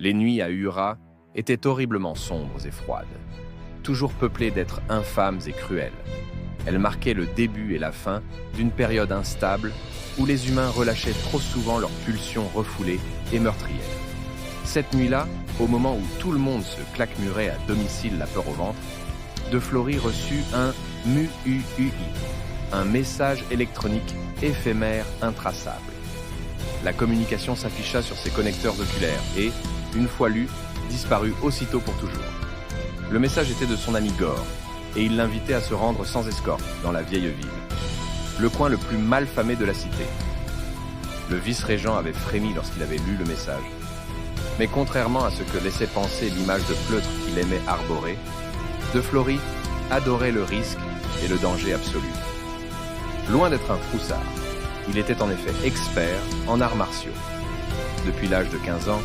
Les nuits à Ura étaient horriblement sombres et froides, toujours peuplées d'êtres infâmes et cruels. Elles marquaient le début et la fin d'une période instable où les humains relâchaient trop souvent leurs pulsions refoulées et meurtrières. Cette nuit-là, au moment où tout le monde se claquemurait à domicile la peur au ventre, De Flory reçut un MUUI, un message électronique éphémère intraçable. La communication s'afficha sur ses connecteurs oculaires et, une fois lu, disparut aussitôt pour toujours. Le message était de son ami Gore, et il l'invitait à se rendre sans escorte dans la vieille ville, le coin le plus mal famé de la cité. Le vice-régent avait frémi lorsqu'il avait lu le message. Mais contrairement à ce que laissait penser l'image de pleutre qu'il aimait arborer, De Flory adorait le risque et le danger absolu. Loin d'être un froussard, il était en effet expert en arts martiaux. Depuis l'âge de 15 ans,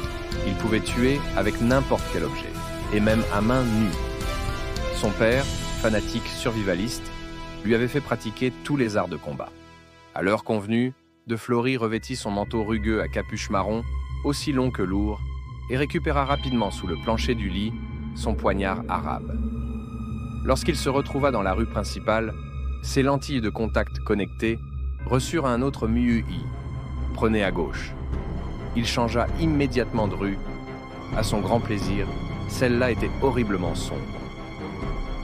il pouvait tuer avec n'importe quel objet, et même à main nue. Son père, fanatique survivaliste, lui avait fait pratiquer tous les arts de combat. À l'heure convenue, De Flory revêtit son manteau rugueux à capuche marron, aussi long que lourd, et récupéra rapidement sous le plancher du lit son poignard arabe. Lorsqu'il se retrouva dans la rue principale, ses lentilles de contact connectées reçurent un autre MUI. Prenez à gauche. Il changea immédiatement de rue. À son grand plaisir, celle-là était horriblement sombre.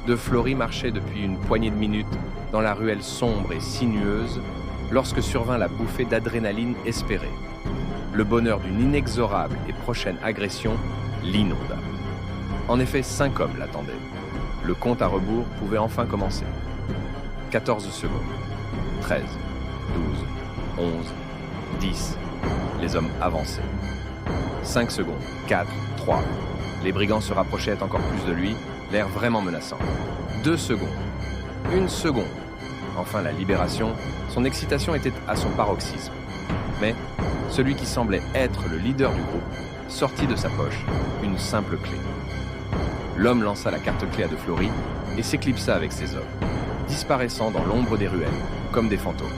De Flory marchait depuis une poignée de minutes dans la ruelle sombre et sinueuse lorsque survint la bouffée d'adrénaline espérée. Le bonheur d'une inexorable et prochaine agression l'inonda. En effet, 5 hommes l'attendaient. Le compte à rebours pouvait enfin commencer. 14 secondes. 13, 12, 11, 10. Les hommes avançaient. 5 secondes. 4, 3. Les brigands se rapprochaient encore plus de lui, l'air vraiment menaçant. 2 secondes. 1 seconde. Enfin, la libération, son excitation était à son paroxysme. Mais celui qui semblait être le leader du groupe sortit de sa poche une simple clé. L'homme lança la carte-clé à De Flory et s'éclipsa avec ses hommes, disparaissant dans l'ombre des ruelles, comme des fantômes.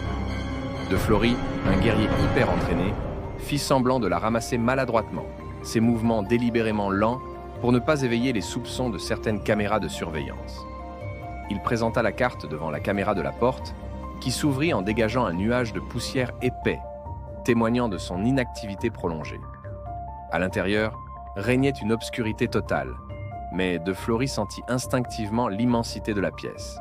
De Flory, un guerrier hyper entraîné, fit semblant de la ramasser maladroitement, ses mouvements délibérément lents pour ne pas éveiller les soupçons de certaines caméras de surveillance. Il présenta la carte devant la caméra de la porte, qui s'ouvrit en dégageant un nuage de poussière épais, témoignant de son inactivité prolongée. À l'intérieur, régnait une obscurité totale, mais De Flory sentit instinctivement l'immensité de la pièce.